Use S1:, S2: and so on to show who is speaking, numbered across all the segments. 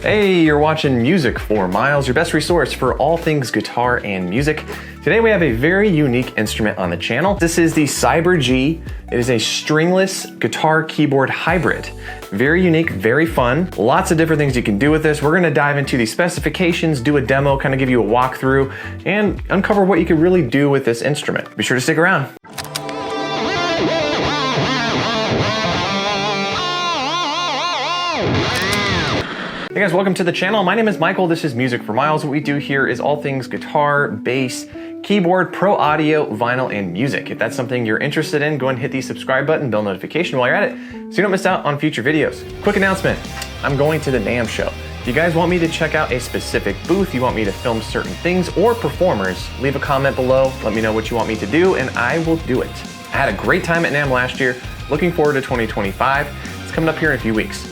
S1: Hey, you're watching Music for Miles, your best resource for all things guitar and music. Today we have a very unique instrument on the channel. This is the Cyber-G. It is a stringless guitar keyboard hybrid. Very unique, very fun. Lots of different things you can do with this. We're gonna dive into the specifications, do a demo, kind of give you a walkthrough, and uncover what you can really do with this instrument. Be sure to stick around. Hey guys, welcome to the channel. My name is Michael. This is Music for Miles. What we do here is all things guitar, bass, keyboard, pro audio, vinyl, and music. If that's something you're interested in, go ahead and hit the subscribe button, bell notification while you're at it, so you don't miss out on future videos. Quick announcement, I'm going to the NAMM show. If you guys want me to check out a specific booth, you want me to film certain things or performers, leave a comment below, let me know what you want me to do, and I will do it. I had a great time at NAMM last year, looking forward to 2025. It's coming up here in a few weeks.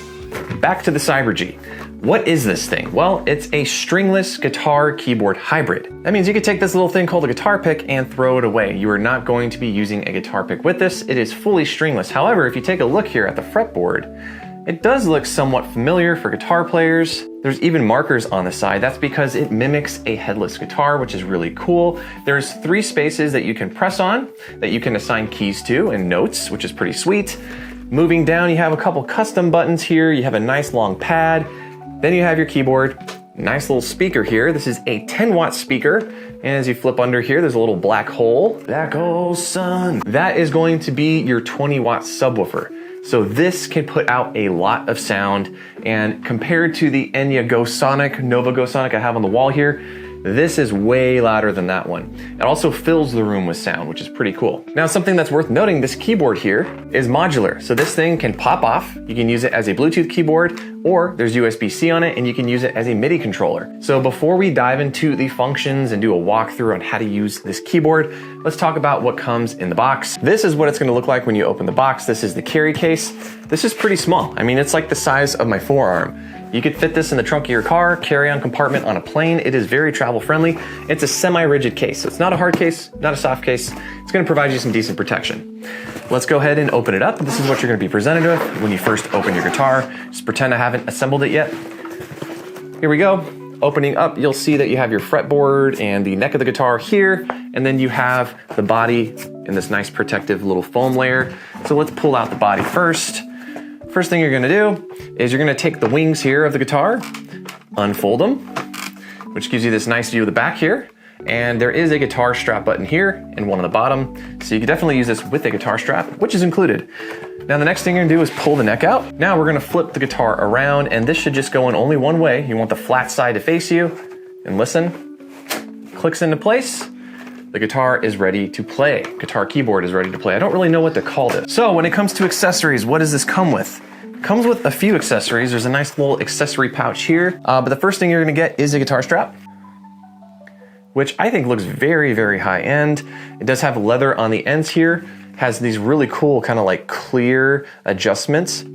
S1: Back to the Cyber-G. What is this thing? Well, it's a stringless guitar keyboard hybrid. That means you could take this little thing called a guitar pick and throw it away. You are not going to be using a guitar pick with this. It is fully stringless. However, if you take a look here at the fretboard, it does look somewhat familiar for guitar players. There's even markers on the side. That's because it mimics a headless guitar, which is really cool. There's 3 spaces that you can press on, that you can assign keys to and notes, which is pretty sweet. Moving down, you have a couple custom buttons here. You have a nice long pad. Then you have your keyboard, nice little speaker here. This is a 10-watt speaker. And as you flip under here, there's a little black hole. Black hole, son. That is going to be your 20-watt subwoofer. So this can put out a lot of sound. And compared to the Enya Nova Go Sonic I have on the wall here, this is way louder than that one. It also fills the room with sound, which is pretty cool. Now, something that's worth noting, this keyboard here is modular. So this thing can pop off. You can use it as a Bluetooth keyboard, or there's USB-C on it, and you can use it as a MIDI controller. So before we dive into the functions and do a walkthrough on how to use this keyboard, let's talk about what comes in the box. This is what it's gonna look like when you open the box. This is the carry case. This is pretty small. I mean, it's like the size of my forearm. You could fit this in the trunk of your car, carry-on compartment on a plane. It is very travel friendly. It's a semi-rigid case, so it's not a hard case, not a soft case. It's gonna provide you some decent protection. Let's go ahead and open it up. This is what you're gonna be presented with when you first open your guitar. Just pretend I haven't assembled it yet. Here we go. Opening up, you'll see that you have your fretboard and the neck of the guitar here, and then you have the body in this nice protective little foam layer. So let's pull out the body first. First thing you're gonna do is you're gonna take the wings here of the guitar, unfold them, which gives you this nice view of the back here. And there is a guitar strap button here and one on the bottom. So you can definitely use this with a guitar strap, which is included. Now the next thing you're gonna do is pull the neck out. Now we're gonna flip the guitar around, and this should just go in only one way. You want the flat side to face you, and listen, clicks into place. The guitar is ready to play. Guitar keyboard is ready to play. I don't really know what to call this. So when it comes to accessories, what does this come with? It comes with a few accessories. There's a nice little accessory pouch here. But the first thing you're gonna get is a guitar strap, which I think looks very, very high end. It does have leather on the ends here. Has these really cool kind of like clear adjustments.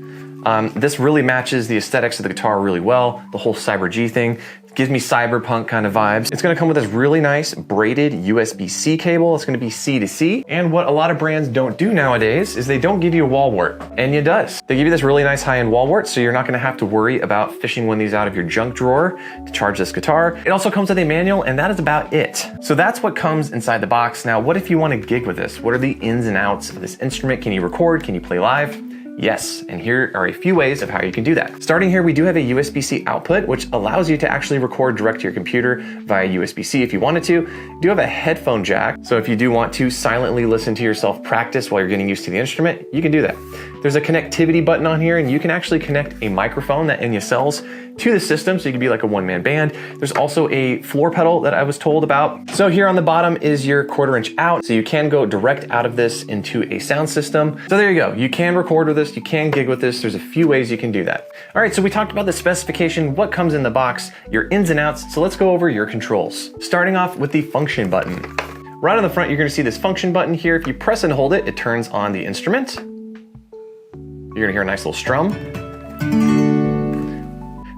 S1: This really matches the aesthetics of the guitar really well. The whole Cyber-G thing gives me cyberpunk kind of vibes. It's gonna come with this really nice braided USB-C cable. It's gonna be C to C. And what a lot of brands don't do nowadays is they don't give you a wall wart. Enya does. They give you this really nice high-end wall wart, so you're not gonna have to worry about fishing one of these out of your junk drawer to charge this guitar. It also comes with a manual, and that is about it. So that's what comes inside the box. Now, what if you wanna gig with this? What are the ins and outs of this instrument? Can you record? Can you play live? Yes, and here are a few ways of how you can do that. Starting here, we do have a USB-C output, which allows you to actually record direct to your computer via USB-C if you wanted to. You do have a headphone jack, so if you do want to silently listen to yourself practice while you're getting used to the instrument, you can do that. There's a connectivity button on here, and you can actually connect a microphone that Enya sells to the system, so you can be like a one-man band. There's also a floor pedal that I was told about. So here on the bottom is your 1/4" out, so you can go direct out of this into a sound system. So there you go. You can record with this, you can gig with this. There's a few ways you can do that. All right, so we talked about the specification, what comes in the box, your ins and outs. So let's go over your controls. Starting off with the function button. Right on the front, you're gonna see this function button here. If you press and hold it, it turns on the instrument. You're gonna hear a nice little strum.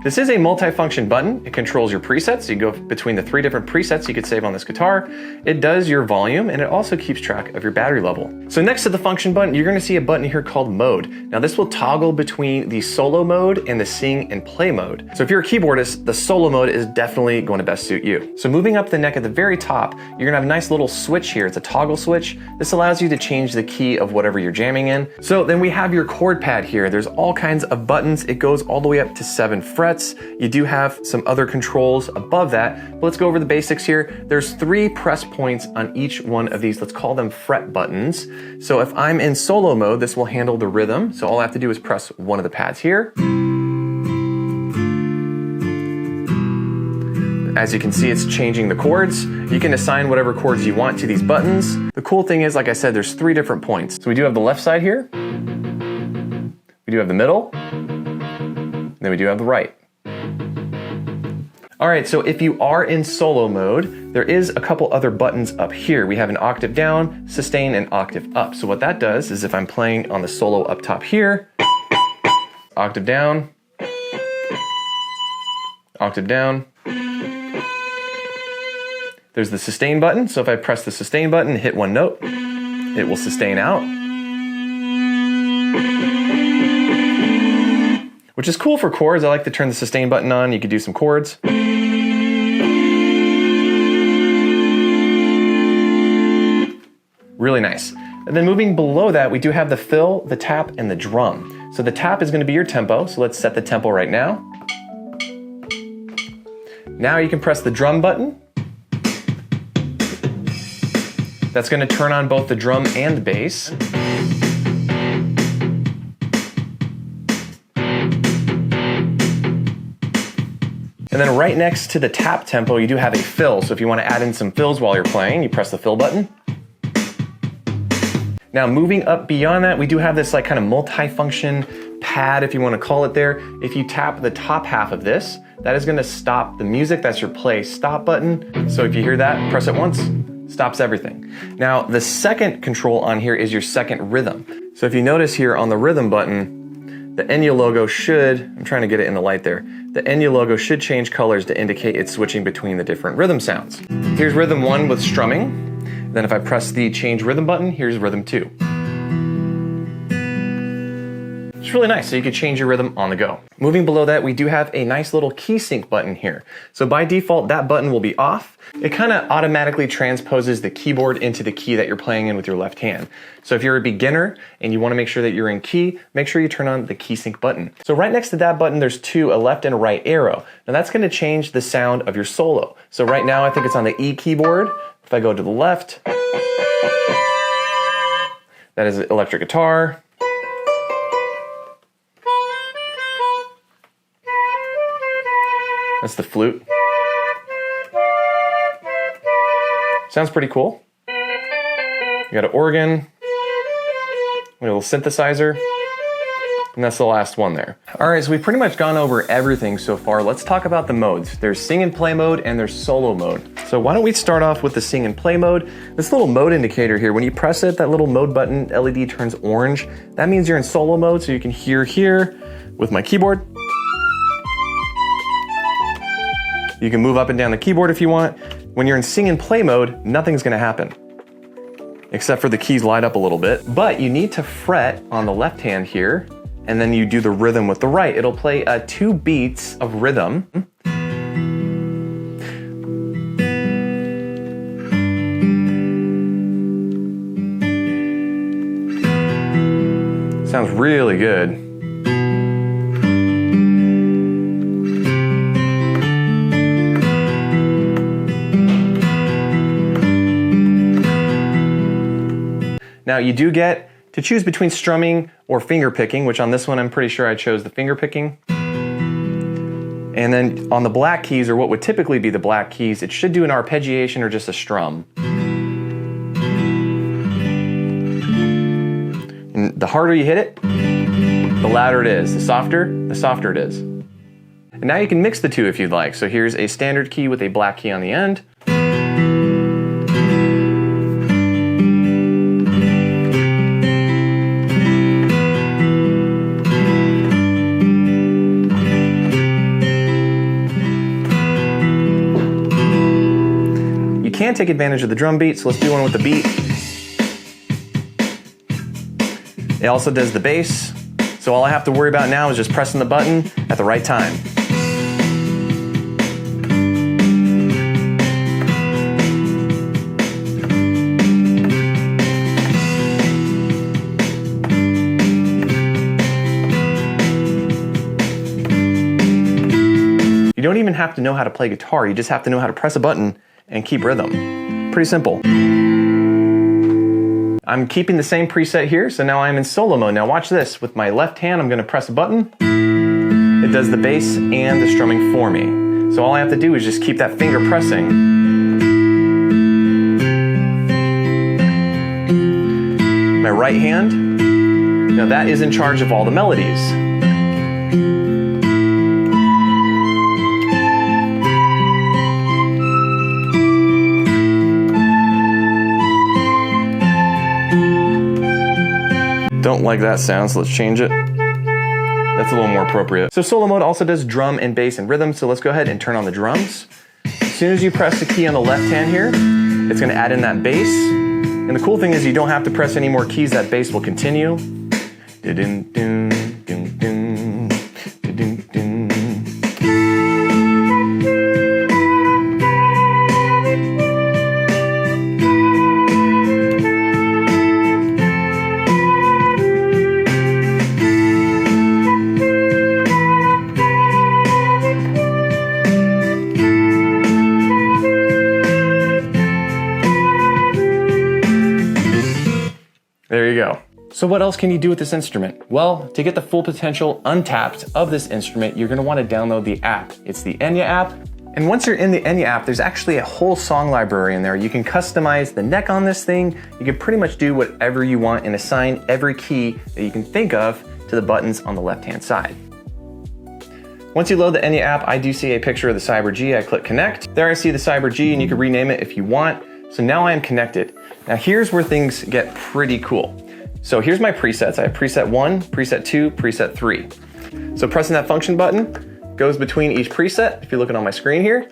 S1: This is a multi-function button. It controls your presets. You go between the 3 different presets you could save on this guitar. It does your volume, and it also keeps track of your battery level. So next to the function button, you're gonna see a button here called mode. Now this will toggle between the solo mode and the sing and play mode. So if you're a keyboardist, the solo mode is definitely going to best suit you. So moving up the neck at the very top, you're gonna have a nice little switch here. It's a toggle switch. This allows you to change the key of whatever you're jamming in. So then we have your chord pad here. There's all kinds of buttons. It goes all the way up to 7 frets. You do have some other controls above that, but let's go over the basics here. There's 3 press points on each one of these. Let's call them fret buttons. So if I'm in solo mode, this will handle the rhythm. So all I have to do is press one of the pads here. As you can see, it's changing the chords. You can assign whatever chords you want to these buttons. The cool thing is, like I said, there's 3 different points. So we do have the left side here. We do have the middle. And then we do have the right. All right, so if you are in solo mode, there is a couple other buttons up here. We have an octave down, sustain, and octave up. So what that does is if I'm playing on the solo up top here, octave down, octave down. There's the sustain button. So if I press the sustain button, hit one note, it will sustain out. Which is cool for chords. I like to turn the sustain button on. You could do some chords. Really nice. And then moving below that, we do have the fill, the tap, and the drum. So the tap is going to be your tempo. So let's set the tempo right now. Now you can press the drum button. That's going to turn on both the drum and the bass. And then right next to the tap tempo, you do have a fill. So if you want to add in some fills while you're playing, you press the fill button. Now moving up beyond that, we do have this like kind of multi-function pad, if you want to call it there. If you tap the top half of this, that is going to stop the music. That's your play stop button. So if you hear that, press it once, stops everything. Now the second control on here is your second rhythm. So if you notice here on the rhythm button, the Enya logo should, I'm trying to get it in the light there, the Enya logo should change colors to indicate it's switching between the different rhythm sounds. Here's rhythm 1 with strumming. Then if I press the change rhythm button, here's rhythm 2. It's really nice, so you can change your rhythm on the go. Moving below that, we do have a nice little key sync button here. So by default, that button will be off. It kind of automatically transposes the keyboard into the key that you're playing in with your left hand. So if you're a beginner and you want to make sure that you're in key, make sure you turn on the key sync button. So right next to that button, there's 2, a left and a right arrow. Now that's going to change the sound of your solo. So right now, I think it's on the E keyboard. If I go to the left, that is electric guitar. That's the flute. Sounds pretty cool. You got an organ, a little synthesizer, and that's the last one there. All right, so we've pretty much gone over everything so far. Let's talk about the modes. There's sing and play mode and there's solo mode. So why don't we start off with the sing and play mode. This little mode indicator here, when you press it, that little mode button LED turns orange. That means you're in solo mode, so you can hear here with my keyboard. You can move up and down the keyboard if you want. When you're in sing and play mode, nothing's gonna happen, except for the keys light up a little bit. But you need to fret on the left hand here, and then you do the rhythm with the right. It'll play 2 beats of rhythm. Sounds really good. Now you do get to choose between strumming or finger picking, which on this one I'm pretty sure I chose the finger picking. And then on the black keys, or what would typically be the black keys, it should do an arpeggiation or just a strum. And the harder you hit it, the louder it is. The softer it is. And now you can mix the two if you'd like. So here's a standard key with a black key on the end. can take advantage of the drum beat, so let's do one with the beat. It also does the bass, so all I have to worry about now is just pressing the button at the right time. You don't even have to know how to play guitar, you just have to know how to press a button and keep rhythm. Pretty simple. I'm keeping the same preset here, so now I'm in solo mode. Now watch this. With my left hand, I'm gonna press a button. It does the bass and the strumming for me. So all I have to do is just keep that finger pressing. My right hand, now that is in charge of all the melodies. Don't like that sound, so let's change it. That's a little more appropriate. So solo mode also does drum and bass and rhythm, so let's go ahead and turn on the drums. As soon as you press the key on the left hand here, it's gonna add in that bass. And the cool thing is you don't have to press any more keys, that bass will continue. There you go. So what else can you do with this instrument? Well, to get the full potential untapped of this instrument, you're gonna wanna download the app. It's the Enya app. And once you're in the Enya app, there's actually a whole song library in there. You can customize the neck on this thing. You can pretty much do whatever you want and assign every key that you can think of to the buttons on the left-hand side. Once you load the Enya app, I do see a picture of the Cyber-G. I click connect. There I see the Cyber-G, and you can rename it if you want. So now I am connected. Now here's where things get pretty cool. So here's my presets. I have preset 1, preset 2, preset 3. So pressing that function button goes between each preset, if you're looking on my screen here,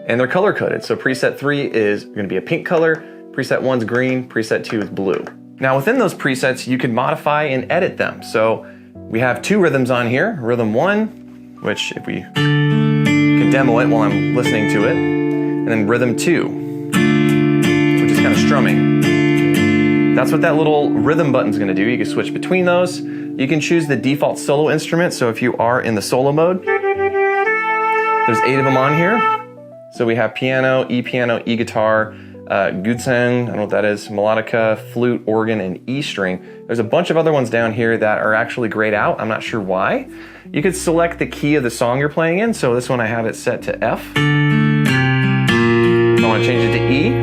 S1: and they're color coded. So preset 3 is gonna be a pink color, preset 1's green, preset 2 is blue. Now within those presets, you can modify and edit them. So we have 2 rhythms on here. Rhythm 1, which if we can demo it while I'm listening to it, and then rhythm 2. Kind of strumming. That's what that little rhythm button's gonna do. You can switch between those. You can choose the default solo instrument. So if you are in the solo mode, there's 8 of them on here. So we have piano, e-guitar, guzheng, I don't know what that is, melodica, flute, organ, and E string. There's a bunch of other ones down here that are actually grayed out. I'm not sure why. You could select the key of the song you're playing in. So this one I have it set to F. I want to change it to E.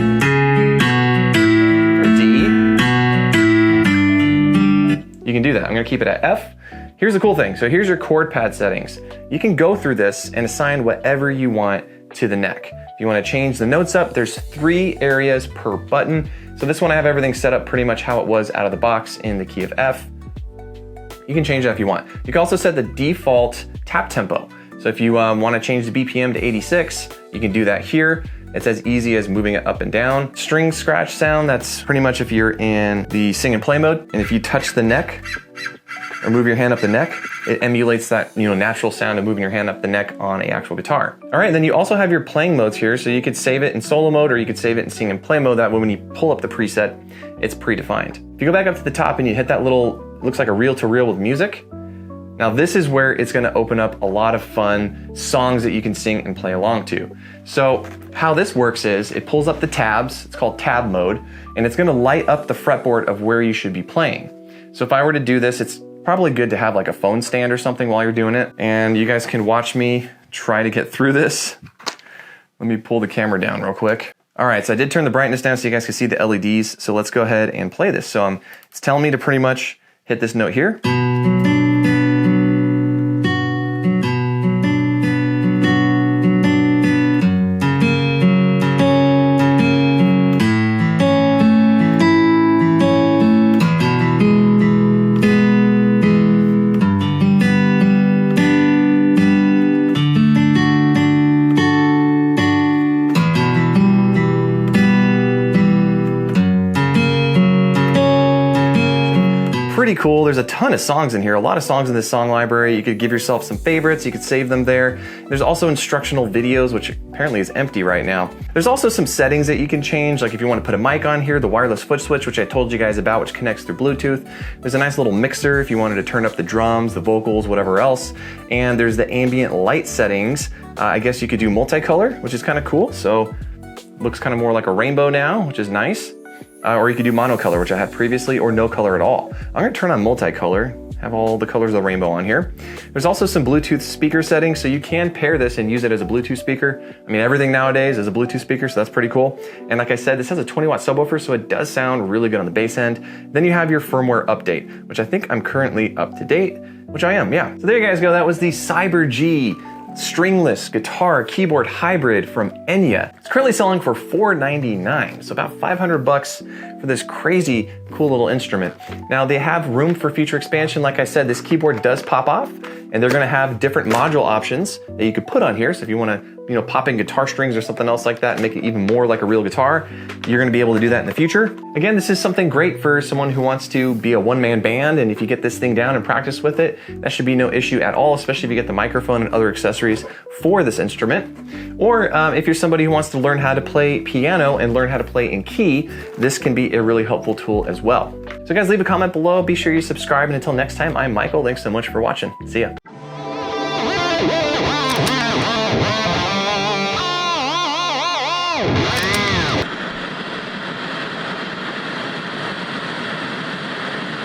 S1: You can do that. I'm gonna keep it at F. Here's the cool thing. So here's your chord pad settings. You can go through this and assign whatever you want to the neck. If you wanna change the notes up, there's 3 areas per button. So this one I have everything set up pretty much how it was out of the box in the key of F. You can change that if you want. You can also set the default tap tempo. So if you wanna change the BPM to 86, you can do that here. It's as easy as moving it up and down. String scratch sound, that's pretty much if you're in the sing and play mode. And if you touch the neck or move your hand up the neck, it emulates that natural sound of moving your hand up the neck on an actual guitar. All right, then you also have your playing modes here. So you could save it in solo mode or you could save it in sing and play mode. That way when you pull up the preset, it's predefined. If you go back up to the top and you hit that little, looks like a reel-to-reel with music, now this is where it's gonna open up a lot of fun songs that you can sing and play along to. So how this works is it pulls up the tabs, it's called tab mode, and it's gonna light up the fretboard of where you should be playing. So if I were to do this, it's probably good to have like a phone stand or something while you're doing it. And you guys can watch me try to get through this. Let me pull the camera down real quick. All right, so I did turn the brightness down so you guys can see the LEDs. So let's go ahead and play this. So it's telling me to pretty much hit this note here. pretty cool. There's a ton of songs in here, a lot of songs in this song library. You could give yourself some favorites, you could save them there. There's also instructional videos, which apparently is empty right now. There's also some settings that you can change, like if you want to put a mic on here, the wireless foot switch, which I told you guys about, which connects through Bluetooth. There's a nice little mixer if you wanted to turn up the drums, the vocals, whatever else. And there's the ambient light settings. I guess you could do multicolor, which is kind of cool. So looks kind of more like a rainbow now, which is nice. Or you could do monocolor, which I had previously, or no color at all. I'm gonna turn on multicolor, have all the colors of the rainbow on here. There's also some Bluetooth speaker settings, so you can pair this and use it as a Bluetooth speaker. I mean, everything nowadays is a Bluetooth speaker, so that's pretty cool. And like I said, this has a 20-watt subwoofer, so it does sound really good on the bass end. Then you have your firmware update, which I think I'm currently up to date, which I am, yeah. So there you guys go, that was the Cyber-G stringless guitar keyboard hybrid from Enya. It's currently selling for $499, so about 500 bucks for this crazy cool little instrument. Now they have room for future expansion. Like I said, this keyboard does pop off, and they're gonna have different module options that you could put on here. So if you wanna, pop in guitar strings or something else like that and make it even more like a real guitar, you're gonna be able to do that in the future. Again, this is something great for someone who wants to be a one-man band, and if you get this thing down and practice with it, that should be no issue at all, especially if you get the microphone and other accessories for this instrument. Or if you're somebody who wants to learn how to play piano and learn how to play in key, this can be a really helpful tool as well. So guys, leave a comment below, be sure you subscribe, and until next time, I'm Michael. Thanks so much for watching. See ya.